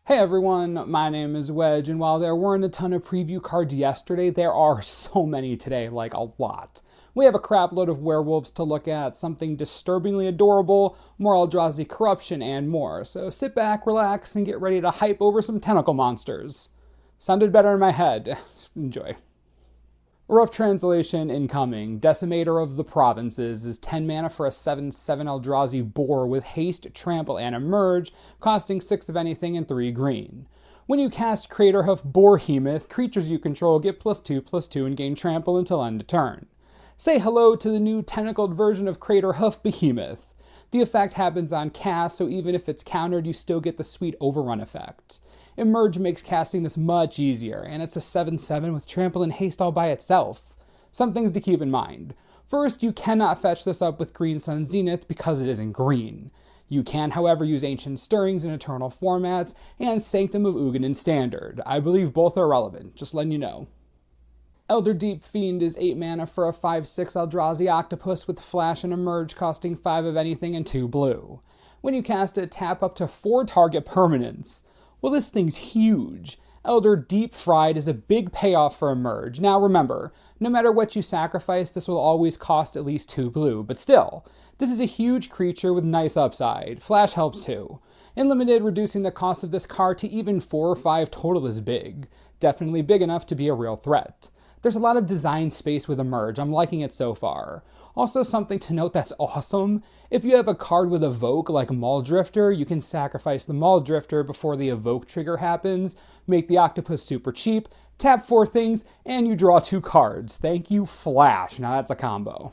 Hey everyone, my name is Wedge, and while there weren't a ton of preview cards yesterday, there are so many today, like a lot. We have a crap load of werewolves to look at, something disturbingly adorable, more Eldrazi corruption, and more. So sit back, relax, and get ready to hype over some tentacle monsters. Sounded better in my head. Enjoy. Rough translation incoming. Decimator of the Provinces is 10 mana for a 7/7 Eldrazi boar with haste, trample, and emerge, costing 6 of anything and 3 green. When you cast Craterhoof Boarhemoth, creatures you control get +2/+2 and gain trample until end of turn. Say hello to the new tentacled version of Craterhoof Behemoth. The effect happens on cast, so even if it's countered, you still get the sweet overrun effect. Emerge makes casting this much easier, and it's a 7/7 with trample and haste all by itself. Some things to keep in mind. First, you cannot fetch this up with Green Sun Zenith because it isn't green. You can, however, use Ancient Stirrings in Eternal formats and Sanctum of Ugin in Standard. I believe both are relevant, just letting you know. Elder Deep Fiend is 8 mana for a 5/6 Eldrazi Octopus with Flash and Emerge, costing 5 of anything and 2 blue. When you cast it, tap up to 4 target permanents. Well, this thing's huge. Elder Deep Fried is a big payoff for Emerge. Now remember, no matter what you sacrifice, this will always cost at least 2 blue, but still, this is a huge creature with nice upside. Flash helps too. In Limited, reducing the cost of this card to even 4 or 5 total is big. Definitely big enough to be a real threat. There's a lot of design space with Emerge. I'm liking it so far. Also, something to note that's awesome. If you have a card with Evoke like Muldrifter, you can sacrifice the Muldrifter before the Evoke trigger happens, make the Octopus super cheap, tap 4 things, and you draw 2 cards. Thank you, Flash. Now that's a combo.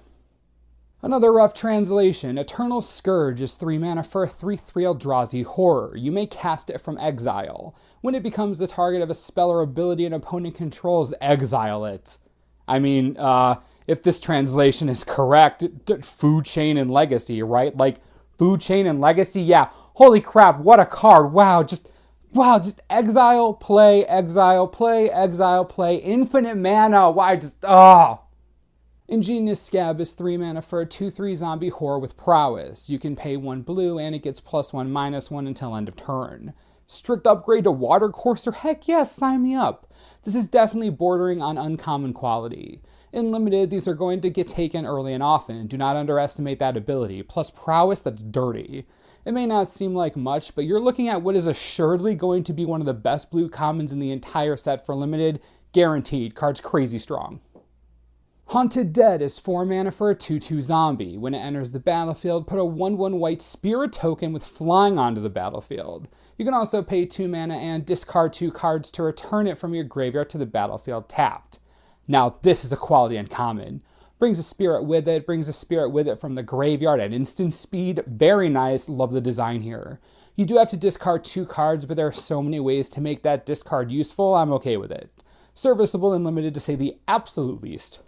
Another rough translation. Eternal Scourge is 3 mana for a 3/3 Eldrazi horror. You may cast it from exile. When it becomes the target of a spell or ability an opponent controls, exile it. I mean, if this translation is correct, Food Chain and Legacy, right? Like, Food Chain and Legacy, yeah. Holy crap, what a card. Wow, just exile, play, exile, play, exile, play. Infinite mana, why Ingenious Scab is 3 mana for a 2/3 zombie horror with prowess. You can pay 1 blue and it gets +1/-1 until end of turn. Strict upgrade to Water Courser? Heck yes, sign me up. This is definitely bordering on uncommon quality. In Limited, these are going to get taken early and often. Do not underestimate that ability. Plus prowess, that's dirty. It may not seem like much, but you're looking at what is assuredly going to be one of the best blue commons in the entire set for Limited. Guaranteed. Card's crazy strong. Haunted Dead is 4 mana for a 2/2 zombie. When it enters the battlefield, put a 1/1 white spirit token with flying onto the battlefield. You can also pay 2 mana and discard 2 cards to return it from your graveyard to the battlefield tapped. Now this is a quality uncommon. Brings a spirit with it from the graveyard at instant speed. Very nice, love the design here. You do have to discard 2 cards, but there are so many ways to make that discard useful, I'm okay with it. Serviceable and Limited to say the absolute least.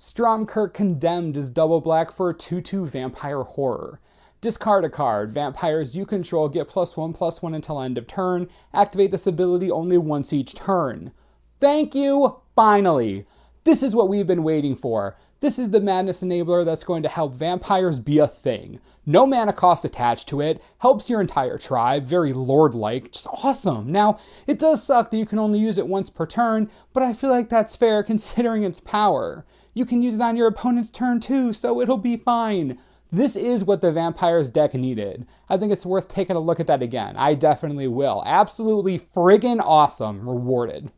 Stromkirk Condemned is double black for a 2/2 vampire horror. Discard a card. Vampires you control get +1/+1 until end of turn. Activate this ability only once each turn. Thank you, finally. This is what we've been waiting for. This is the madness enabler that's going to help vampires be a thing. No mana cost attached to it, helps your entire tribe, very lord-like, just awesome. Now, it does suck that you can only use it once per turn, but I feel like that's fair considering its power. You can use it on your opponent's turn too, so it'll be fine. This is what the Vampires deck needed. I think it's worth taking a look at that again. I definitely will. Absolutely friggin' awesome. Rewarded.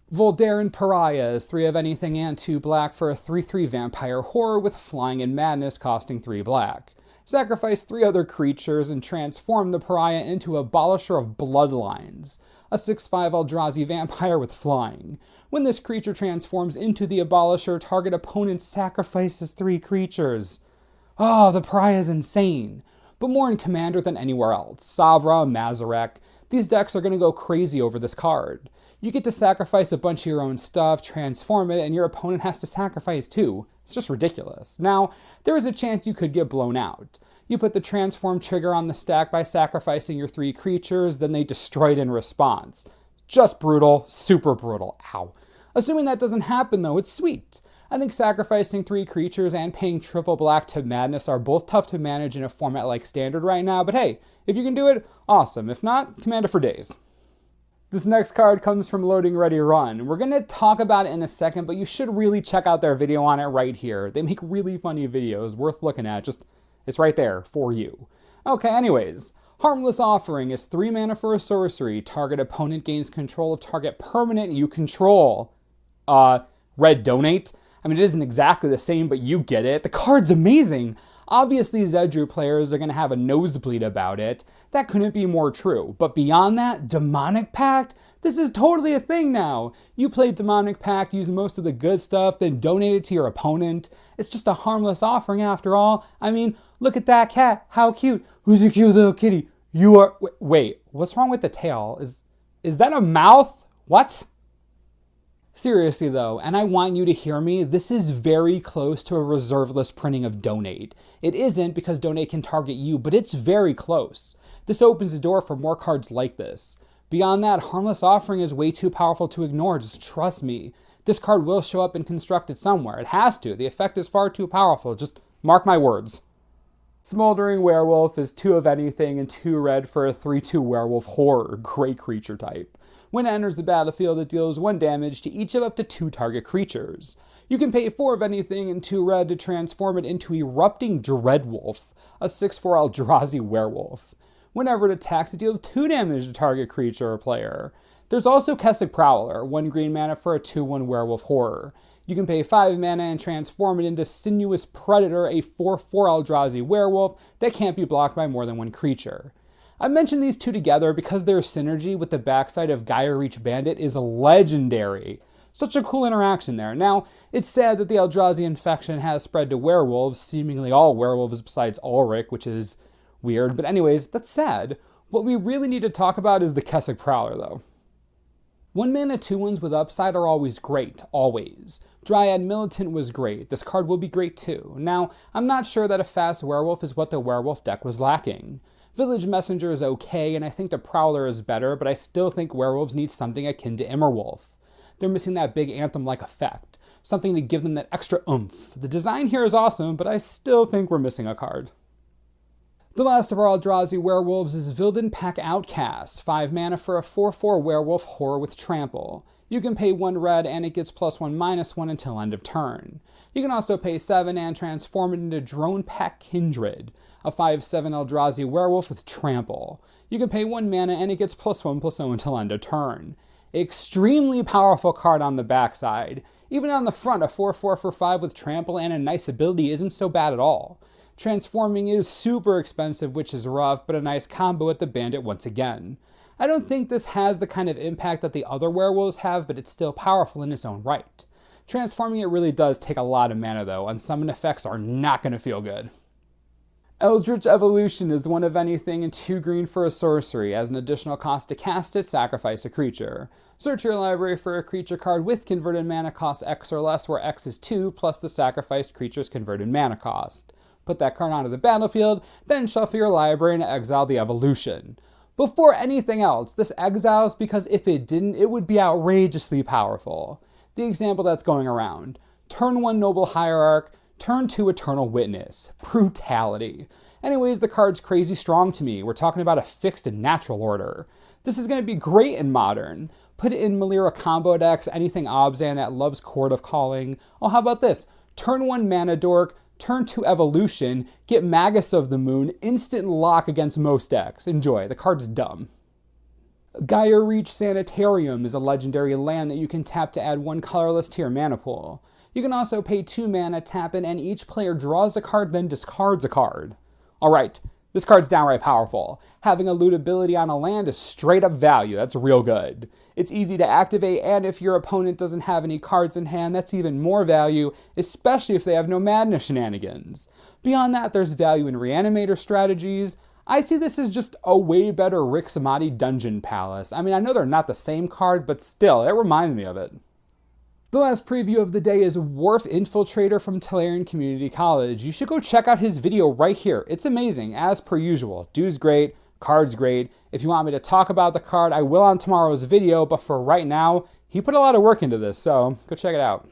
Voldaren Pariah is 3 of anything and 2 black for a 3/3 vampire horror with flying and madness costing 3 black. Sacrifice 3 other creatures and transform the Pariah into Abolisher of Bloodlines, a 6/5 Eldrazi vampire with flying. When this creature transforms into the Abolisher, target opponent sacrifices 3 creatures. Oh, the Pariah is insane, but more in Commander than anywhere else. Savra, Mazarek, these decks are going to go crazy over this card. You get to sacrifice a bunch of your own stuff, transform it, and your opponent has to sacrifice too. It's just ridiculous. Now, there is a chance you could get blown out. You put the transform trigger on the stack by sacrificing your 3 creatures, then they destroy it in response. Just brutal, super brutal, ow. Assuming that doesn't happen though, it's sweet. I think sacrificing 3 creatures and paying triple black to Madness are both tough to manage in a format like Standard right now, but hey, if you can do it, awesome. If not, Commander for days. This next card comes from Loading Ready Run. We're going to talk about it in a second, but you should really check out their video on it right here. They make really funny videos, worth looking at. It's right there for you. Okay, anyways. Harmless Offering is 3 mana for a sorcery. Target opponent gains control of target permanent you control. Red Donate? I mean, it isn't exactly the same, but you get it. The card's amazing. Obviously, Zedru players are going to have a nosebleed about it. That couldn't be more true. But beyond that, Demonic Pact? This is totally a thing now. You play Demonic Pact, use most of the good stuff, then donate it to your opponent. It's just a harmless offering after all. I mean, look at that cat. How cute. Who's a cute little kitty? You are... Wait, what's wrong with the tail? Is that a mouth? What? Seriously though, and I want you to hear me, this is very close to a reserveless printing of Donate. It isn't because Donate can target you, but it's very close. This opens the door for more cards like this. Beyond that, Harmless Offering is way too powerful to ignore, just trust me. This card will show up in Constructed somewhere. It has to. The effect is far too powerful, just mark my words. Smoldering Werewolf is 2 of anything and 2 red for a 3/2 Werewolf Horror, great creature type. When it enters the battlefield, it deals 1 damage to each of up to 2 target creatures. You can pay 4 of anything and 2 red to transform it into Erupting Dreadwolf, a 6/4 Eldrazi Werewolf. Whenever it attacks, it deals 2 damage to target creature or player. There's also Kessig Prowler, 1 green mana for a 2/1 Werewolf Horror. You can pay 5 mana and transform it into Sinuous Predator, a 4/4 Eldrazi Werewolf that can't be blocked by more than 1 creature. I mentioned these 2 together because their synergy with the backside of Gaia Reach Bandit is legendary. Such a cool interaction there. Now, it's sad that the Eldrazi infection has spread to werewolves, seemingly all werewolves besides Ulrich, which is weird, but anyways, that's sad. What we really need to talk about is the Kessig Prowler, though. 1 mana 2/1s with upside are always great, always. Dryad Militant was great. This card will be great too. Now, I'm not sure that a fast werewolf is what the werewolf deck was lacking. Village Messenger is okay, and I think the Prowler is better, but I still think werewolves need something akin to Immerwolf. They're missing that big Anthem-like effect, something to give them that extra oomph. The design here is awesome, but I still think we're missing a card. The last of our Eldrazi werewolves is Vildan Pack Outcast, 5 mana for a 4/4 Werewolf Horror with Trample. You can pay 1 red and it gets +1/-1 until end of turn. You can also pay 7 and transform it into Drone Pack Kindred, a 5/7 Eldrazi Werewolf with Trample. You can pay 1 mana and it gets +1/+0 until end of turn. Extremely powerful card on the backside. Even on the front, a 4/4 for 5 with Trample and a nice ability isn't so bad at all. Transforming is super expensive, which is rough, but a nice combo at the Bandit once again. I don't think this has the kind of impact that the other werewolves have, but it's still powerful in its own right. Transforming it really does take a lot of mana though, and summon effects are not going to feel good. Eldritch Evolution is 1 of anything and 2 green for a sorcery. As an additional cost to cast it, sacrifice a creature. Search your library for a creature card with converted mana cost X or less, where X is 2 plus the sacrificed creature's converted mana cost. Put that card onto the battlefield, then shuffle your library and exile the evolution. Before anything else, this exiles because if it didn't, it would be outrageously powerful. The example that's going around. Turn 1 Noble Hierarch, turn 2 Eternal Witness. Brutality. Anyways, the card's crazy strong to me. We're talking about a fixed and natural order. This is going to be great in Modern. Put it in Malira combo decks, anything Obzan that loves Chord of Calling. Oh, how about this? Turn 1 Mana Dork, turn 2 Evolution, get Magus of the Moon, instant lock against most decks. Enjoy, the card's dumb. Gaia Reach Sanitarium is a legendary land that you can tap to add 1 colorless to your mana pool. You can also pay 2 mana, tap it, and each player draws a card, then discards a card. Alright, this card's downright powerful. Having a loot ability on a land is straight up value, that's real good. It's easy to activate, and if your opponent doesn't have any cards in hand, that's even more value, especially if they have no madness shenanigans. Beyond that, there's value in reanimator strategies. I see this as just a way better Rick Samadhi Dungeon Palace. I mean, I know they're not the same card, but still, it reminds me of it. The last preview of the day is Wharf Infiltrator from Tolarian Community College. You should go check out his video right here. It's amazing, as per usual. Dude's great, card's great. If you want me to talk about the card, I will on tomorrow's video, but for right now, he put a lot of work into this, so go check it out.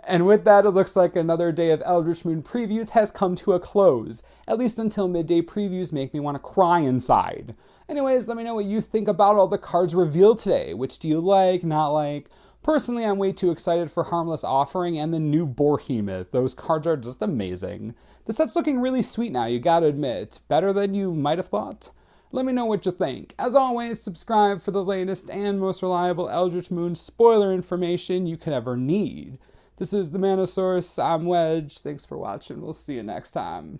And with that, it looks like another day of Eldritch Moon previews has come to a close. At least until midday previews make me want to cry inside. Anyways, let me know what you think about all the cards revealed today. Which do you like, not like? Personally, I'm way too excited for Harmless Offering and the new Behemoth. Those cards are just amazing. The set's looking really sweet now, you gotta admit. Better than you might have thought? Let me know what you think. As always, subscribe for the latest and most reliable Eldritch Moon spoiler information you could ever need. This is the Manosaurus. I'm Wedge. Thanks for watching. We'll see you next time.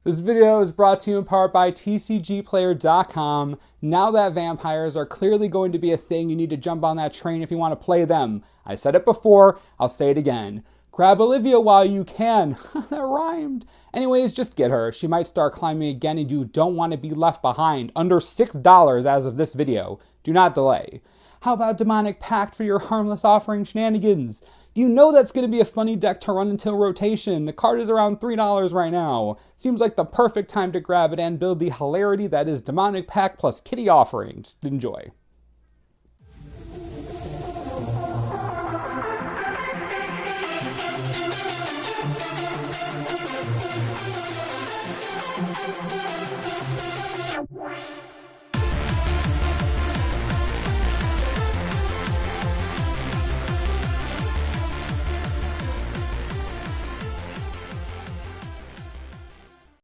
This video is brought to you in part by TCGplayer.com. Now that vampires are clearly going to be a thing, you need to jump on that train if you want to play them. I said it before, I'll say it again. Grab Olivia while you can. That rhymed. Anyways, just get her. She might start climbing again and you don't want to be left behind. Under $6 as of this video. Do not delay. How about Demonic Pact for your Harmless Offering shenanigans? You know that's going to be a funny deck to run until rotation. The card is around $3 right now. Seems like the perfect time to grab it and build the hilarity that is Demonic Pact plus Kitty Offering. Just enjoy.